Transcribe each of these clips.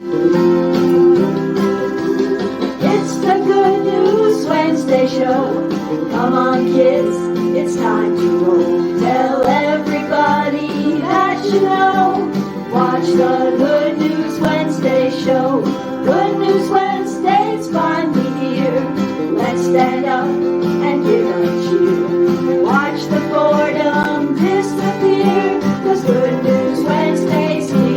It's the Good News Wednesday show. Come on, kids, it's time to roll. Tell everybody that you know. Watch the Good News Wednesday show. Good News Wednesday's finally here. Let's stand up and give a cheer. Watch the boredom disappear, 'cause Good News Wednesday's here.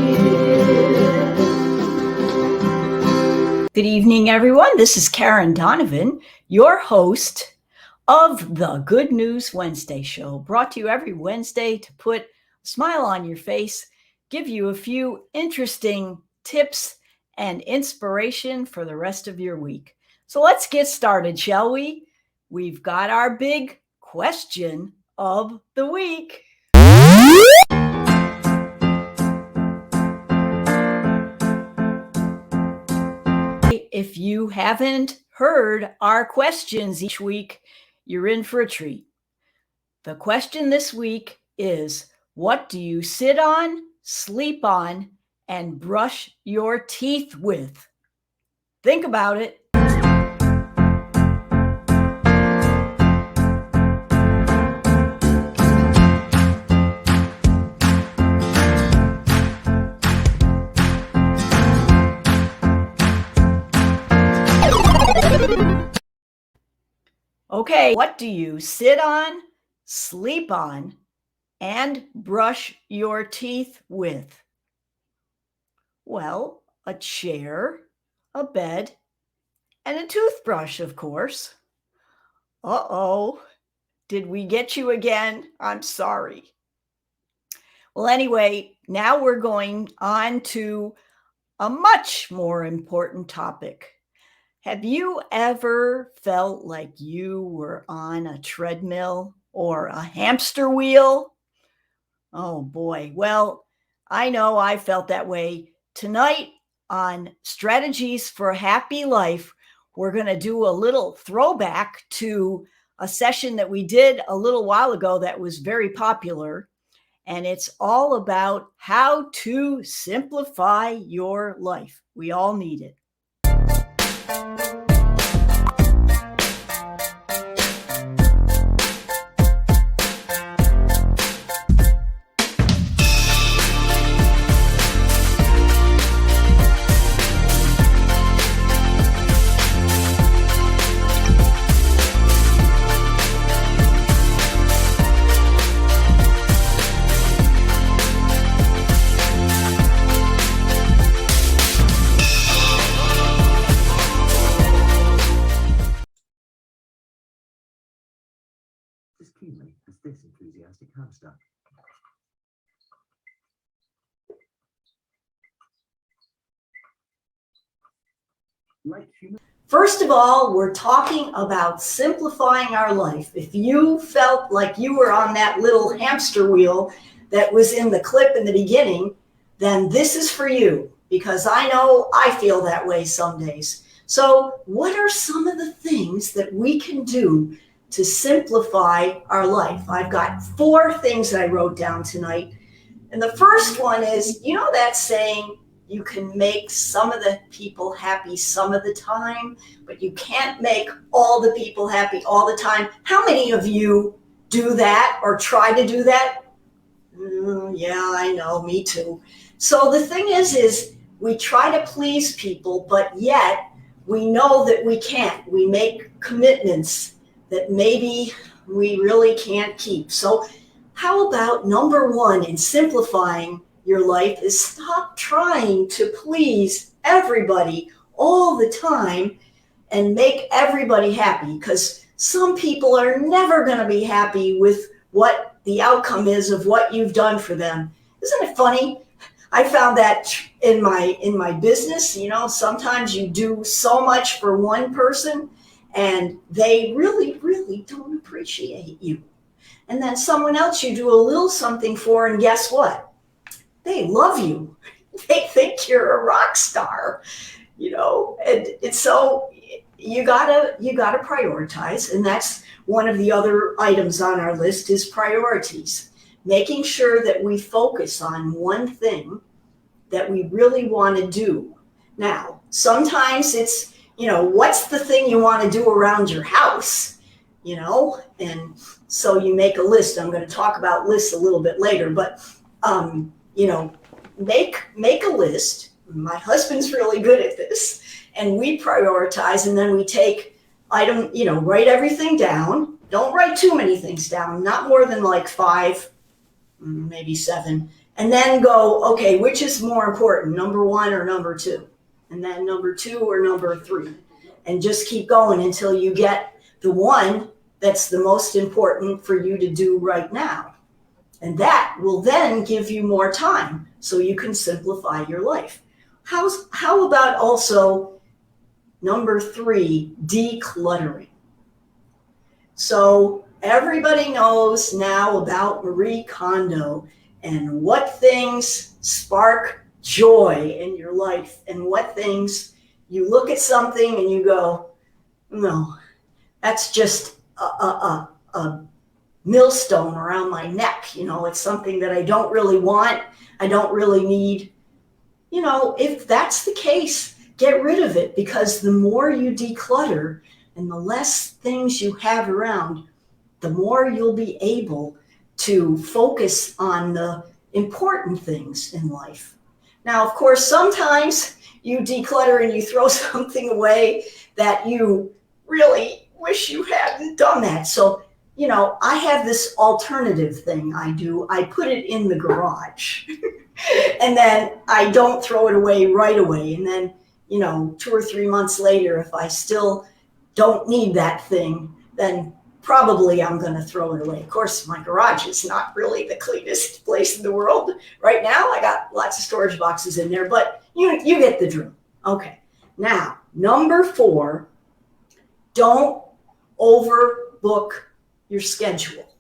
Good evening, everyone. This is Karen Donovan, your host of the Good News Wednesday show, brought to you every Wednesday to put a smile on your face, give you a few interesting tips and inspiration for the rest of your week. So let's get started, shall we? We've got our big question of the week. If you haven't heard our questions each week, you're in for a treat. The question this week is, what do you sit on, sleep on, and brush your teeth with? Think about it. Okay, what do you sit on, sleep on, and brush your teeth with? Well, a chair, a bed, and a toothbrush, of course. Uh-oh, did we get you again? I'm sorry. Well, anyway, now we're going on to a much more important topic. Have you ever felt like you were on a treadmill or a hamster wheel? Oh boy, well, I know I felt that way. Tonight on Strategies for a Happy Life, we're going to do a little throwback to a session that we did a little while ago that was very popular. And it's all about how to simplify your life. We all need it. As keenly as this enthusiastic hamster. First of all, we're talking about simplifying our life. If you felt like you were on that little hamster wheel that was in the clip in the beginning, then this is for you, because I know I feel that way some days. So what are some of the things that we can do to simplify our life? I've got 4 things that I wrote down tonight. And the first one is, you know that saying, you can make some of the people happy some of the time, but you can't make all the people happy all the time. How many of you do that or try to do that? Yeah, I know, me too. So the thing is we try to please people, but yet we know that we can't. We make commitments that maybe we really can't keep. So how about number 1 in simplifying your life is stop trying to please everybody all the time and make everybody happy, because some people are never going to be happy with what the outcome is of what you've done for them. Isn't it funny? I found that in my business, you know, sometimes you do so much for one person and they really, really don't appreciate you. And then someone else you do a little something for, and guess what? They love you. They think you're a rock star, you know. And so you gotta prioritize, and that's one of the other items on our list is priorities. Making sure that we focus on one thing that we really want to do. Now, sometimes it's, what's the thing you want to do around your house, and so you make a list. I'm going to talk about lists a little bit later, but, make a list. My husband's really good at this, and we prioritize, and then we take write everything down. Don't write too many things down, not more than like 5, maybe 7, and then go, okay, which is more important, number 1 or number 2? And then number 2 or number 3, and just keep going until you get the one that's the most important for you to do right now. And that will then give you more time so you can simplify your life. How about also number 3, decluttering? So everybody knows now about Marie Kondo and what things spark joy in your life, and what things you look at something and you go, no, that's just a millstone around my neck. It's something that I don't really want. I don't really need. If that's the case, get rid of it, because the more you declutter and the less things you have around, the more you'll be able to focus on the important things in life. Now, of course, sometimes you declutter and you throw something away that you really wish you hadn't done that. So, I have this alternative thing I do. I put it in the garage and then I don't throw it away right away. And then, 2 or 3 months later, if I still don't need that thing, then probably I'm going to throw it away. Of course, my garage is not really the cleanest place in the world right now. I got lots of storage boxes in there, but you get the drill. Okay. Now, number 4, don't overbook your schedule.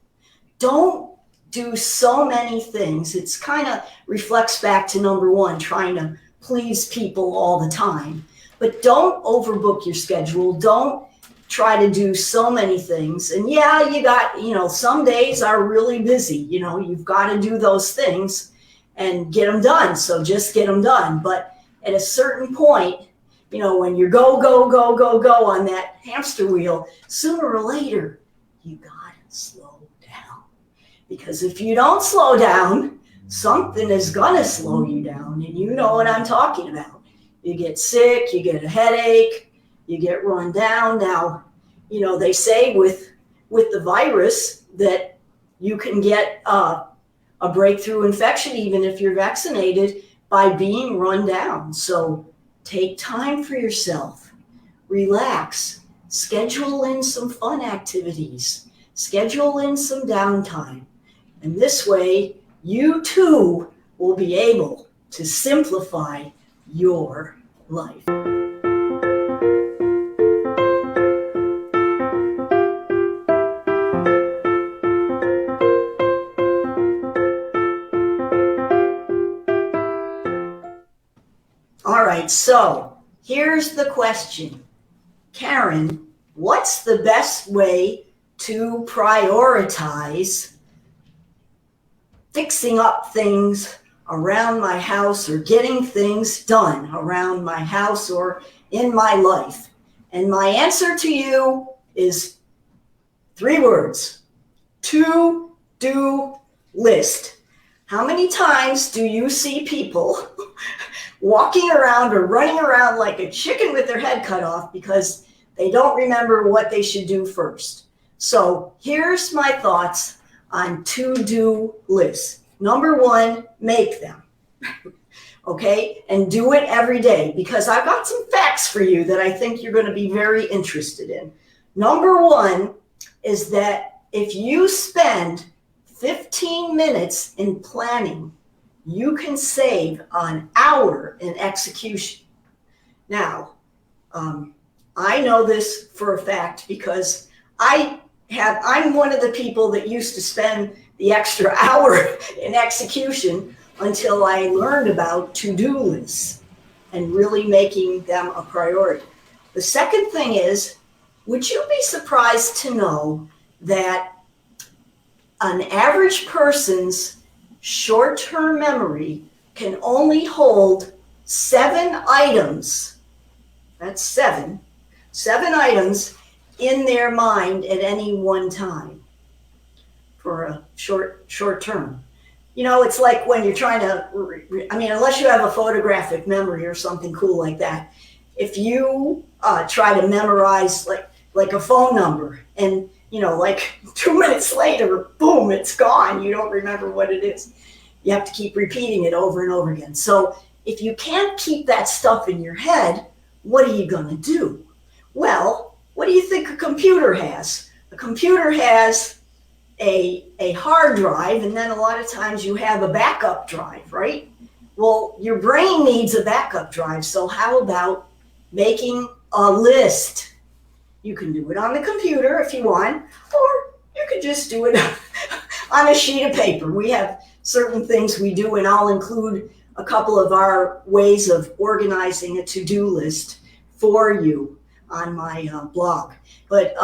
Don't do so many things. It's kind of reflects back to number 1, trying to please people all the time. But don't overbook your schedule. Don't try to do so many things. And yeah, you got, some days are really busy. You've got to do those things and get them done. So just get them done. But at a certain point, when you go on that hamster wheel, sooner or later, you got to slow down. Because if you don't slow down, something is going to slow you down. And you know what I'm talking about. You get sick, you get a headache, you get run down. Now, they say with the virus that you can get a breakthrough infection even if you're vaccinated by being run down. So take time for yourself, relax, schedule in some fun activities, schedule in some downtime. And this way, you too will be able to simplify your life. All right, so here's the question. Karen, what's the best way to prioritize fixing up things around my house or getting things done around my house or in my life? And my answer to you is 3 words: to-do list. How many times do you see people walking around or running around like a chicken with their head cut off because they don't remember what they should do first? So here's my thoughts on to-do lists. Number 1, make them. Okay? And do it every day, because I've got some facts for you that I think you're going to be very interested in. Number 1 is that if you spend 15 minutes in planning, you can save an hour in execution. Now, I know this for a fact because I'm one of the people that used to spend the extra hour in execution until I learned about to-do lists and really making them a priority. The second thing is, would you be surprised to know that an average person's short-term memory can only hold 7 items, that's 7 items in their mind at any one time for a short term. You know, it's like when you're trying to, unless you have a photographic memory or something cool like that, if you try to memorize like a phone number and, like 2 minutes later, boom, it's gone. You don't remember what it is. You have to keep repeating it over and over again. So if you can't keep that stuff in your head, what are you going to do? Well, what do you think a computer has? A computer has a hard drive, and then a lot of times you have a backup drive, right? Well, your brain needs a backup drive. So how about making a list? You can do it on the computer if you want, or you could just do it on a sheet of paper. We have certain things we do, and I'll include a couple of our ways of organizing a to-do list for you on my blog. But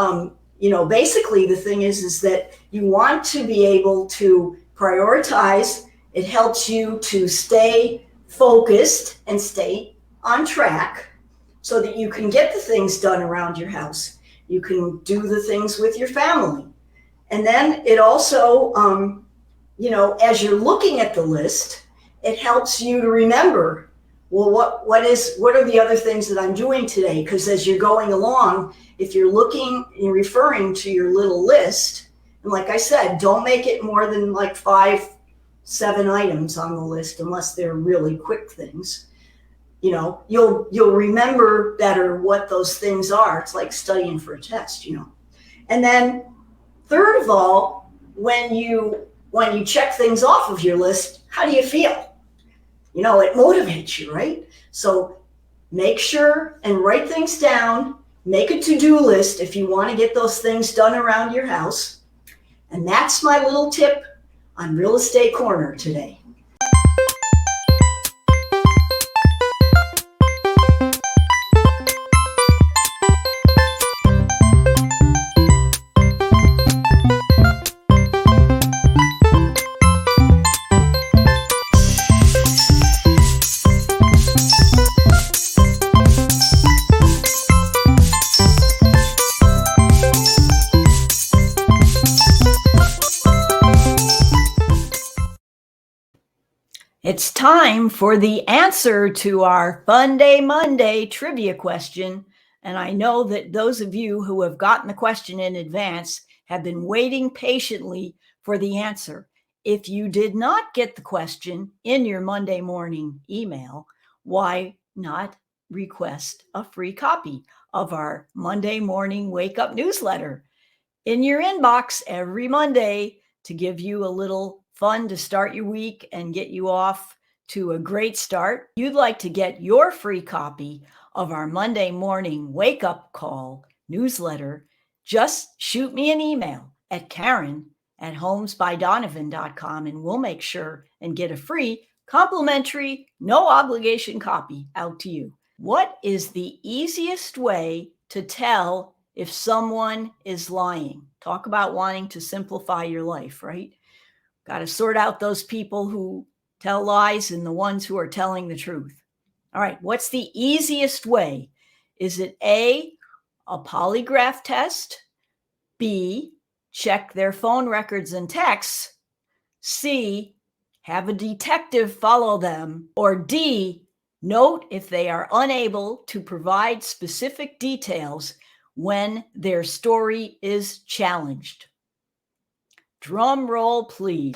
basically the thing is that you want to be able to prioritize. It helps you to stay focused and stay on track so that you can get the things done around your house. You can do the things with your family. And then it also, as you're looking at the list, it helps you to remember, well, what are the other things that I'm doing today? Because as you're going along, if you're looking and referring to your little list, and like I said, don't make it more than like 5-7 items on the list unless they're really quick things. You'll remember better what those things are. It's like studying for a test, And then third of all, when you check things off of your list, how do you feel? It motivates you, right? So make sure and write things down. Make a to-do list if you want to get those things done around your house. And that's my little tip on Real Estate Corner today. It's time for the answer to our Fun Day Monday trivia question. And I know that those of you who have gotten the question in advance have been waiting patiently for the answer. If you did not get the question in your Monday morning email, why not request a free copy of our Monday morning wake up newsletter in your inbox every Monday to give you a little fun to start your week and get you off to a great start? You'd like to get your free copy of our Monday morning wake up call newsletter, just shoot me an email at Karen@homesbydonovan.com and we'll make sure and get a free, complimentary, no obligation copy out to you. What is the easiest way to tell if someone is lying? Talk about wanting to simplify your life, right? Got to sort out those people who tell lies and the ones who are telling the truth. All right, what's the easiest way? Is it A, a polygraph test? B, check their phone records and texts? C, have a detective follow them? Or D, note if they are unable to provide specific details when their story is challenged? Drum roll, please.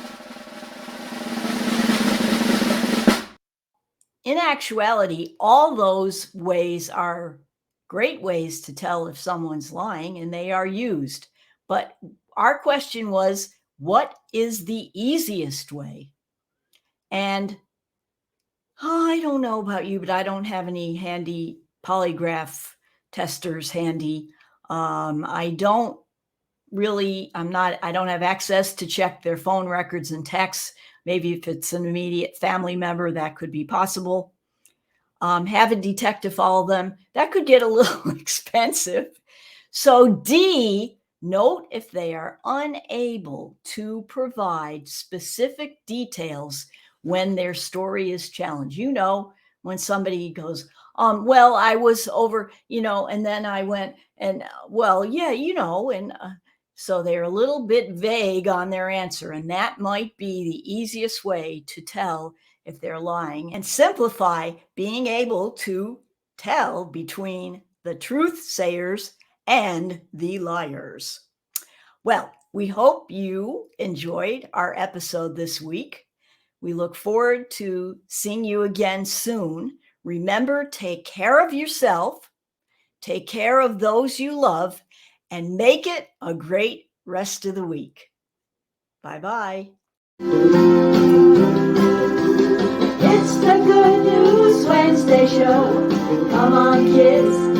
In actuality, all those ways are great ways to tell if someone's lying, and they are used. But our question was, what is the easiest way? And I don't know about you, but I don't have any handy polygraph testers handy. I don't have access to check their phone records and texts. Maybe if it's an immediate family member, that could be possible. Have a detective follow them. That could get a little expensive. So D, note if they are unable to provide specific details when their story is challenged. when somebody goes, well, I was over, and then I went and, well, yeah, and so they're a little bit vague on their answer. And that might be the easiest way to tell if they're lying and simplify being able to tell between the truth sayers and the liars. Well, we hope you enjoyed our episode this week. We look forward to seeing you again soon. Remember, take care of yourself, take care of those you love, and make it a great rest of the week. Bye-bye. It's the Good News Wednesday show. Come on, kids,